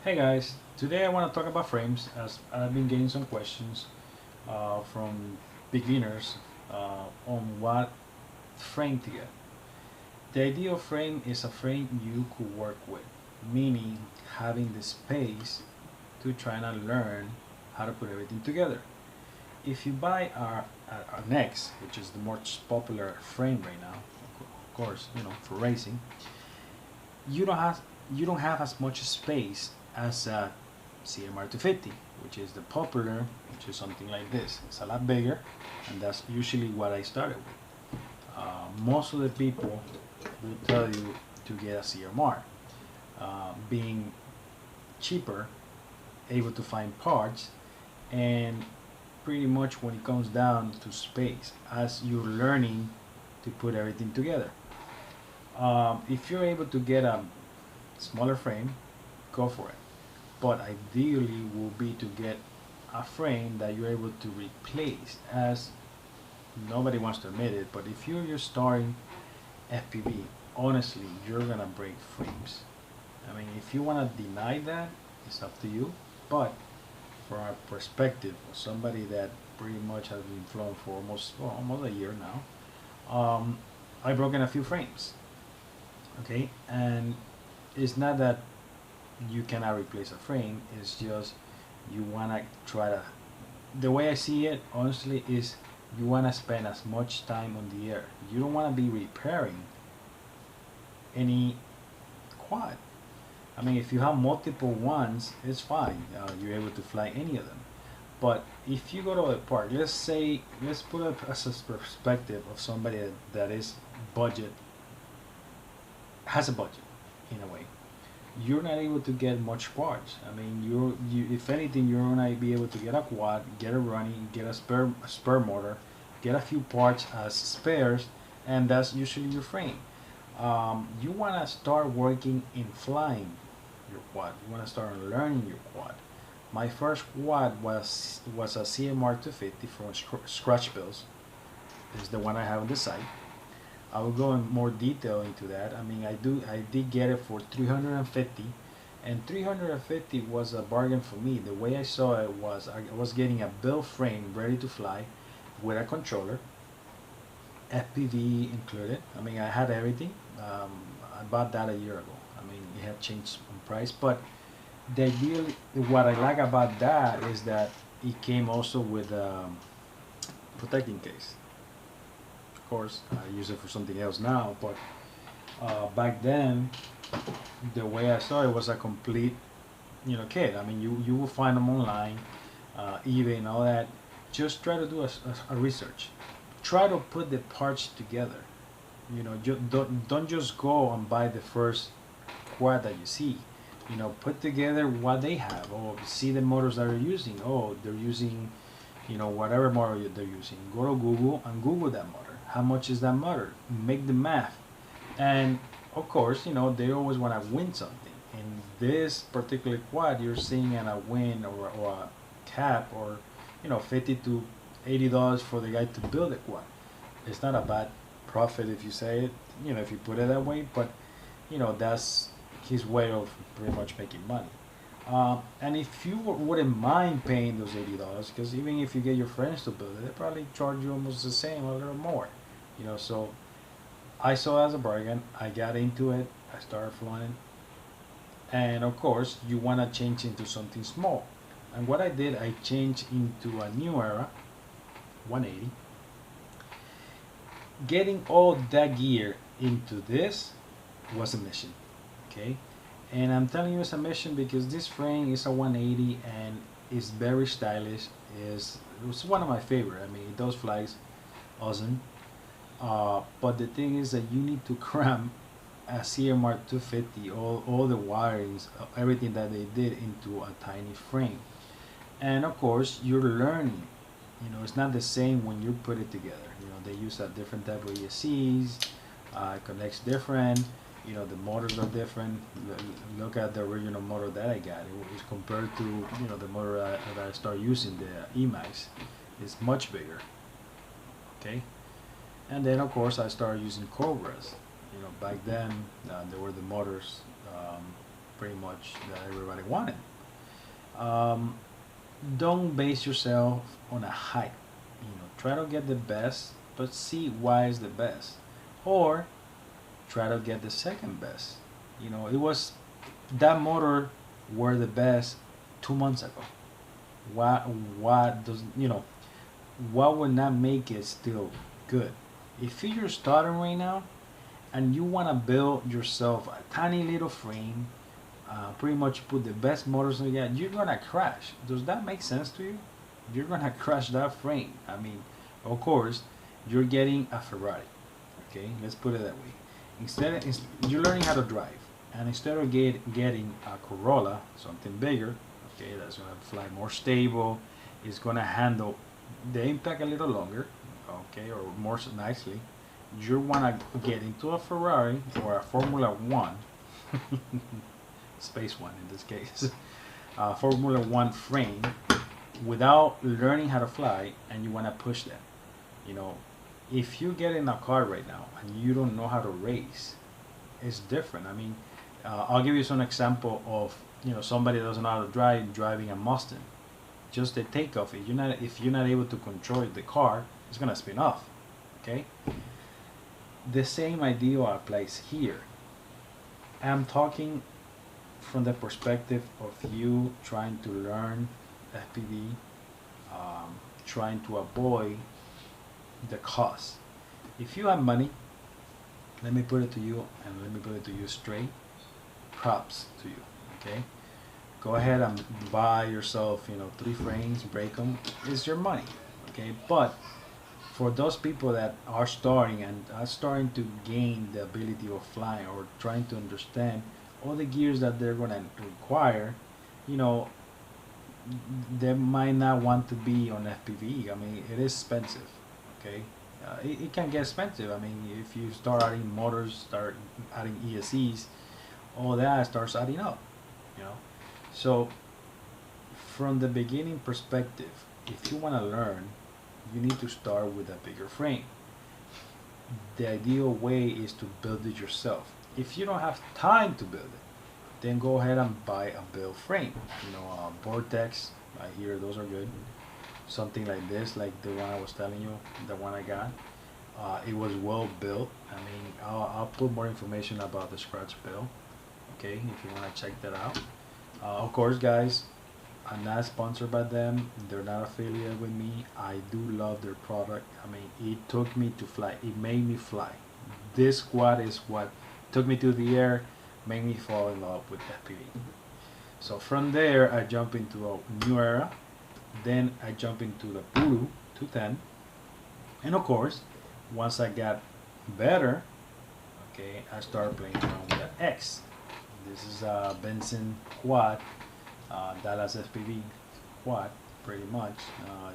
Hey guys, today I want to talk about frames as I've been getting some questions from beginners on what frame to get. The ideal frame is a frame you could work with, meaning having the space to try and learn how to put everything together. If you buy an X, which is the most popular frame right now, of course, for racing, you don't have you don't have as much space as a CMR 250, which is the popular, which is something like this. It's a lot bigger, and that's usually what I started with. Most of the people will tell you to get a CMR, being cheaper, able to find parts, and pretty much when it comes down to space, as you're learning to put everything together. If you're able to get a smaller frame, go for it. But ideally will be to get a frame that you're able to replace, as nobody wants to admit it, but if you're just starting FPV, honestly, you're gonna break frames. I mean, if you wanna deny that, it's up to you. But from a perspective of somebody that pretty much has been flown for almost a year now, I've broken a few frames. Okay, and it's not that you cannot replace a frame. It's just you wanna try to. The way I see it, honestly, is you wanna spend as much time on the air. You don't wanna be repairing any quad. I mean, if you have multiple ones, it's fine. You're able to fly any of them. But if you go to a park, let's put it as a perspective of somebody that is budget, has a budget in a way. You're not able to get much parts. I mean, if anything, you're gonna be able to get a quad, get a running, get a spare motor, get a few parts as spares, and that's usually your frame. You wanna start working in flying your quad. You wanna start learning your quad. My first quad was a CMR 250 from Scratch Builds. This is the one I have on the site. I will go in more detail into that. I mean, I did get it for 350, and 350 was a bargain for me. The way I saw it was I was getting a build frame ready to fly with a controller, FPV included. I mean, I had everything. I bought that a year ago. I mean, it had changed in price, but the deal, what I like about that is that it came also with a protecting case. Of course, I use it for something else now, but back then, the way I saw it was a complete, kit. I mean, you will find them online, eBay and all that. Just try to do a research. Try to put the parts together. Don't just go and buy the first quad that you see. Put together what they have. Oh, see the motors that they're using. Oh, they're using, whatever motor they're using. Go to Google and Google that motor. How much is that motor? Make the math. And of course, they always want to win something. In this particular quad, you're seeing a win or a cap or, 50 to $80 for the guy to build a quad. It's not a bad profit if you say it, if you put it that way, but, that's his way of pretty much making money. And if you wouldn't mind paying those $80, because even if you get your friends to build it, they probably charge you almost the same, a little more. So I saw it as a bargain. I got into it. I started flying, and of course, you want to change into something small. And what I did, I changed into a new era, 180. Getting all that gear into this was a mission. Okay, and I'm telling you it's a mission because this frame is a 180 and it's very stylish. It was one of my favorite. I mean, those flies awesome. But the thing is that you need to cram a CMR 250, all the wirings, everything that they did into a tiny frame. And of course, you're learning. It's not the same when you put it together. They use a different type of ESCs, connects different. The motors are different. Look at the original motor that I got. It was compared to the motor that I started using, the Emax. It's much bigger. Okay, and then of course I started using Cobras. Back then there were the motors pretty much that everybody wanted. Um, don't base yourself on a hype. Try to get the best, but see why is the best, or try to get the second best. It was that motor were the best 2 months ago. What does what would not make it still good? If you're starting right now and you want to build yourself a tiny little frame, pretty much put the best motors in it, you're gonna crash. Does that make sense to you? You're gonna crash that frame. I mean, of course, you're getting a Ferrari. Okay, let's put it that way. You're learning how to drive, and instead of getting a Corolla, something bigger, okay, that's gonna fly more stable, it's gonna handle the impact a little longer, okay, or more nicely. You wanna get into a Ferrari or a Formula One, Space One in this case, Formula One frame, without learning how to fly, and you wanna push that. You know, if you get in a car right now and you don't know how to race, it's different. I mean, I'll give you some example of somebody that doesn't know how to drive driving a Mustang. Just the takeoff, if you're not able to control the car, it's gonna spin off. Okay. The same idea applies here. I'm talking from the perspective of you trying to learn FPV, trying to avoid the cost. If you have money, let me put it to you, and let me put it to you straight. Props to you. Okay. Go ahead and buy yourself, 3 frames, break them. It's your money. Okay. But for those people that are starting and are starting to gain the ability of flying or trying to understand all the gears that they're going to require, they might not want to be on FPV. I mean, it is expensive. Okay, it can get expensive. I mean, if you start adding motors, start adding ESCs, all that starts adding up. So from the beginning perspective, if you want to learn, you need to start with a bigger frame. The ideal way is to build it yourself. If you don't have time to build it, then go ahead and buy a built frame. Vortex, I hear those are good. Something like this, like the one I was telling you, the one I got. It was well built. I mean, I'll put more information about the scratch build. Okay, if you want to check that out. Of course, guys, I'm not sponsored by them. They're not affiliated with me. I do love their product. I mean, it took me to fly. It made me fly. This quad is what took me to the air, made me fall in love with FPV. So from there, I jump into a new era. Then I jump into the Voodoo 210. And of course, once I got better, okay, I started playing around with the X. This is a Benson quad, Dallas FPV quad, pretty much.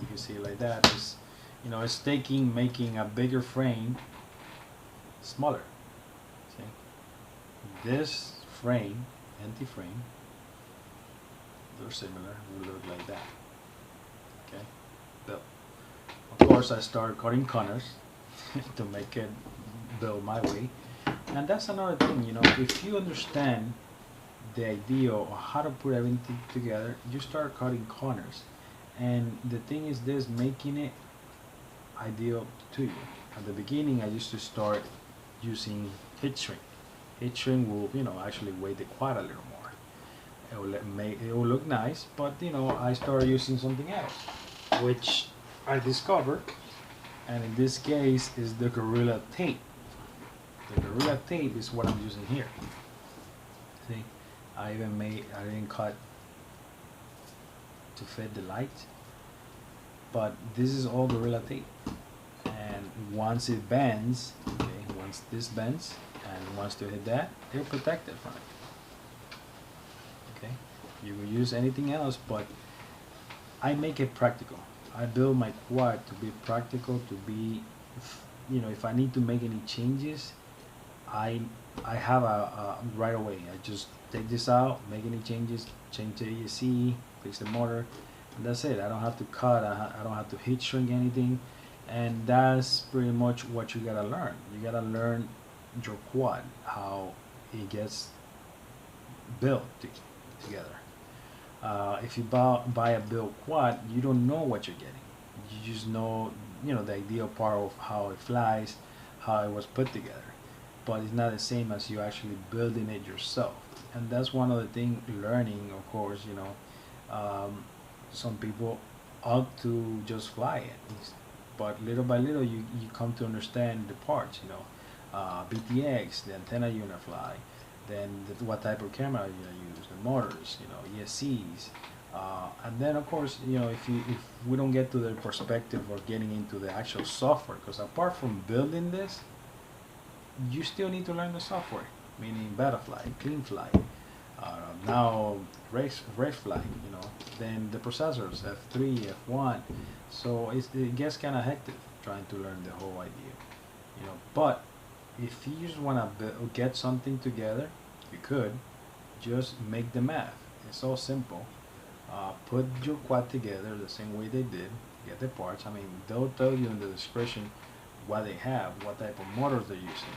You can see it like that. It's making a bigger frame smaller. See? This frame, empty frame, they're similar, will look like that. Okay, built. Of course, I started cutting corners to make it build my way. And that's another thing, if you understand the idea of how to put everything together, you start cutting corners. And the thing is this, making it ideal to you. At the beginning, I used to start using heat shrink. Heat shrink will, actually weight the quad a little more. It will look nice, but, I started using something else, which I discovered, and in this case is the Gorilla Tape. The Gorilla Tape is what I'm using here. See, I didn't cut to fit the light, but this is all Gorilla Tape. And once it bends, okay, once this bends and wants to hit that, they're protected from it. Okay, you will use anything else, but I make it practical. I build my quad to be practical, to be, if I need to make any changes, I have a right away. I just take this out, make any changes, change the ESC, fix the motor, and that's it. I don't have to cut. I don't have to heat shrink anything, and that's pretty much what you gotta learn. You gotta learn your quad, how it gets built together. If you buy a built quad, you don't know what you're getting. You just know, the ideal part of how it flies, how it was put together. But it's not the same as you actually building it yourself. And that's one of the things learning, of course, some people ought to just fly it. But little by little, you come to understand the parts, BTX, the antenna you're gonna fly, then what type of camera you're gonna use, the motors, ESCs, and then of course, if we don't get to the perspective of getting into the actual software, because apart from building this, you still need to learn the software, meaning Betafly, CleanFly, now RaceFly, then the processors, F3, F1. So it gets kind of hectic trying to learn the whole idea, But if you just want to get something together, you could just make the math. It's so simple. Put your quad together the same way they did. Get the parts. I mean, they'll tell you in the description what they have, what type of motors they're using.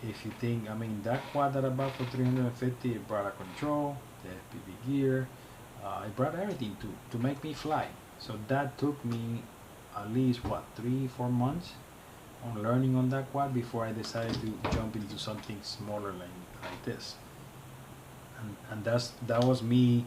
If you think, I mean, that quad that I bought for 350, it brought a control, the FPV gear, it brought everything to make me fly. So that took me at least what 3-4 months on learning on that quad before I decided to jump into something smaller like this. And that was me,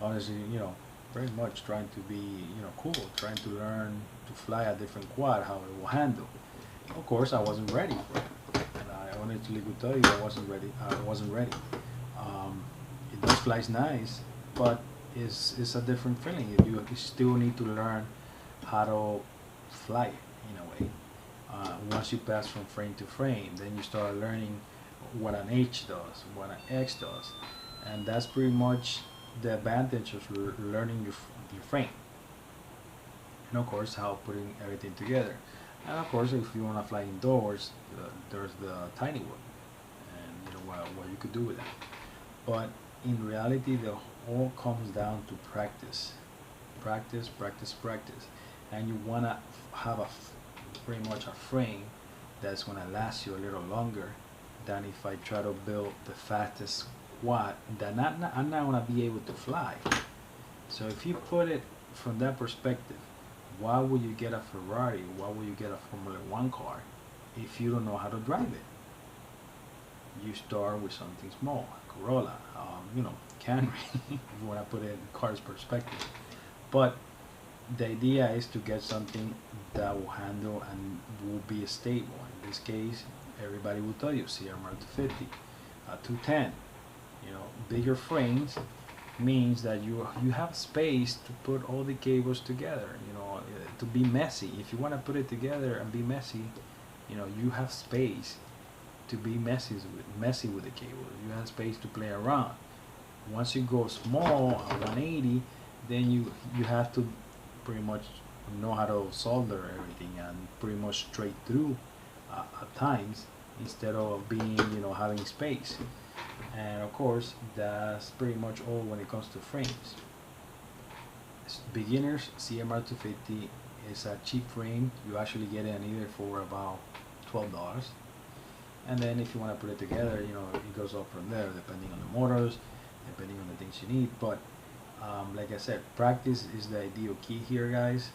honestly, very much trying to be, cool, trying to learn to fly a different quad, how it will handle. Of course, I wasn't ready for it, and I honestly could tell you I wasn't ready. It does flies nice, but it's a different feeling. You still need to learn how to fly it in a way. Once you pass from frame to frame, then you start learning what an H does, what an X does, and that's pretty much the advantage of learning your frame. And of course, how putting everything together. And of course, if you want to fly indoors, there's the tiny wood, and what you could do with that. But in reality, the all comes down to practice, practice, practice, practice, and you want to have pretty much a frame that's going to last you a little longer than if I try to build the fastest quad that I'm not going to be able to fly. So if you put it from that perspective, why would you get a Ferrari? Why would you get a Formula One car if you don't know how to drive it? You start with something small, Corolla, Camry, if you want to put it in car's perspective. But the idea is to get something that will handle and will be stable. In this case, everybody will tell you CMR 250, 210. Bigger frames means that you have space to put all the cables together. To be messy. If you want to put it together and be messy, you have space to be messy with the cable. You have space to play around. Once you go small, 180, then you have to pretty much know how to solder everything and pretty much straight through at times instead of being having space. And of course, that's pretty much all when it comes to frames. Beginners CMR 250 is a cheap frame. You actually get it either for about $12, and then if you want to put it together, it goes up from there depending on the motors, depending on the things you need. But like I said, practice is the ideal key here, guys.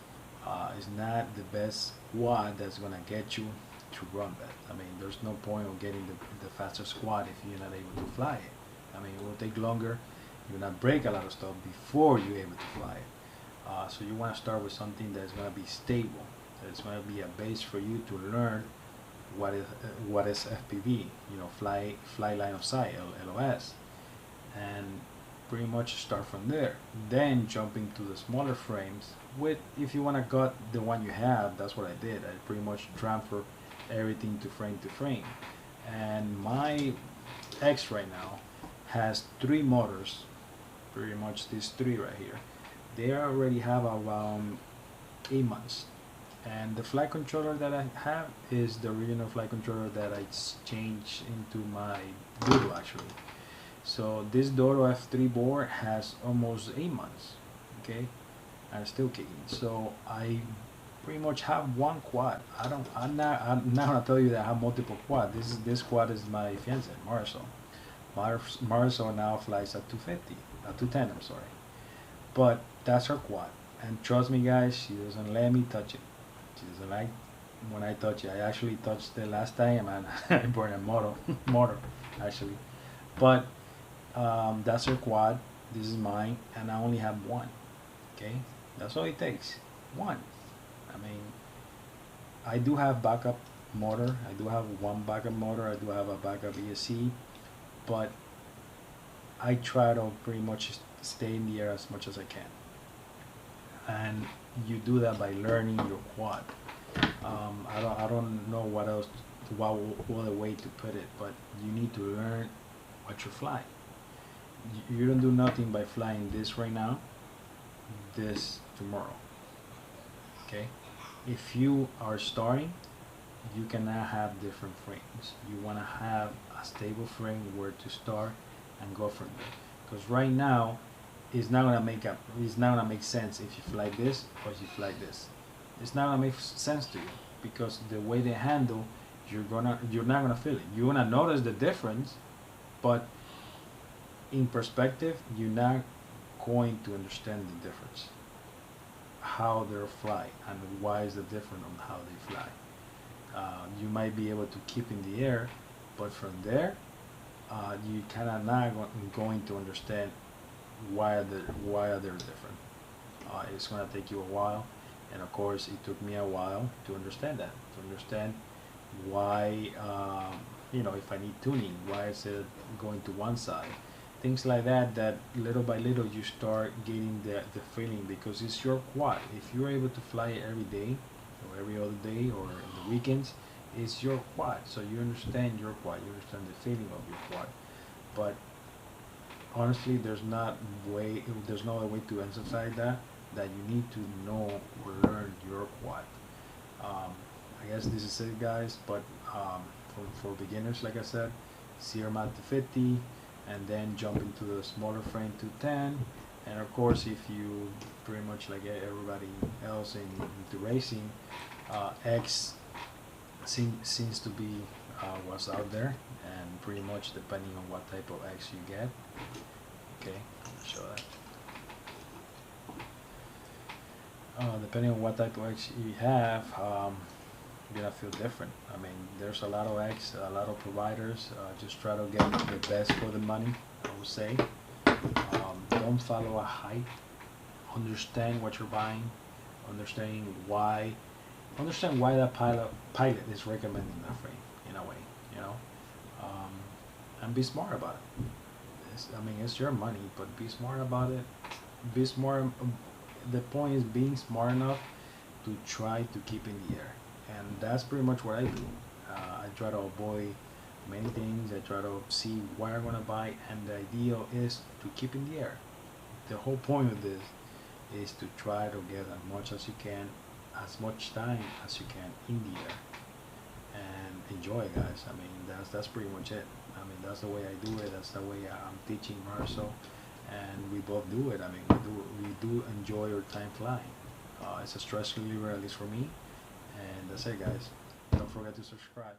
It's not the best quad that's gonna get you to run that. I mean, there's no point of getting the faster squad if you're not able to fly it. I mean, it will take longer. You're gonna break a lot of stuff before you're able to fly it. So you want to start with something that's gonna be stable. That's gonna be a base for you to learn what is FPV. Fly line of sight, LOS, and pretty much start from there. Then jump into the smaller frames. If you want to cut the one you have, that's what I did. I pretty much transfer everything to frame. And my X right now has 3 motors, pretty much these 3 right here. They already have around 8 months. And the flight controller that I have is the original flight controller that I changed into my Voodoo actually. So this Dodo F3 board has almost 8 months, okay, and still kicking. So I pretty much have one quad. I'm not gonna tell you that I have multiple quad. This quad is my fiance, Marisol. Marcel now flies at 250, 210, I'm sorry. But that's her quad. And trust me, guys, she doesn't let me touch it. She doesn't like when I touch it. I actually touched it last time and I burned a motor, actually. But that's her quad. This is mine, and I only have one. Okay, that's all it takes. One. I mean, I do have backup motor. I do have one backup motor. I do have a backup ESC, but I try to pretty much stay in the air as much as I can. And you do that by learning your quad. I don't know what other way to put it, but you need to learn what you fly. You don't do nothing by flying this right now, this tomorrow. Okay? If you are starting, you cannot have different frames. You want to have a stable frame where to start and go from there. Because right now, it's not gonna make sense if you fly this or if you fly this. It's not gonna make sense to you because the way they handle, you're not gonna feel it. You're gonna notice the difference, but in perspective, you're not going to understand the difference. How they fly and why is it different on how they fly. You might be able to keep in the air, but from there, you kind of not going to understand why are they different. It's going to take you a while, and of course it took me a while to understand that, to understand why, if I need tuning, why is it going to one side, things like that, that little by little you start getting the feeling, because it's your quad. If you're able to fly it every day or every other day or in the weekends, it's your quad, so you understand your quad, you understand the feeling of your quad. But honestly, there's no other way to emphasize that you need to know or learn your quad. I guess this is it, guys, but for beginners, like I said, Sierra to 50, and then jump into the smaller frame to 10. And of course, if you pretty much like everybody else into racing, X seems to be what's out there, and pretty much depending on what type of X you get. Okay, show that. Depending on what type of X you have, you're gonna feel different. I mean, there's a lot of X, a lot of providers. Just try to get the best for the money, I would say. Don't follow a hype. Understand what you're buying. Understand why that pilot is recommending that frame in a way, and be smart about it. It's your money, but be smart about it. Be smart. The point is being smart enough to try to keep in the air, and that's pretty much what I do. I try to avoid many things. I try to see what I'm gonna buy, and the idea is to keep in the air. The whole point of this is to try to get as much as you can, as much time as you can in the air, and enjoy, guys. That's pretty much it. That's the way I do it. That's the way I'm teaching Marcel, and we both do it. We do enjoy our time flying. It's a stress reliever, at least for me. And that's it, guys. Don't forget to subscribe.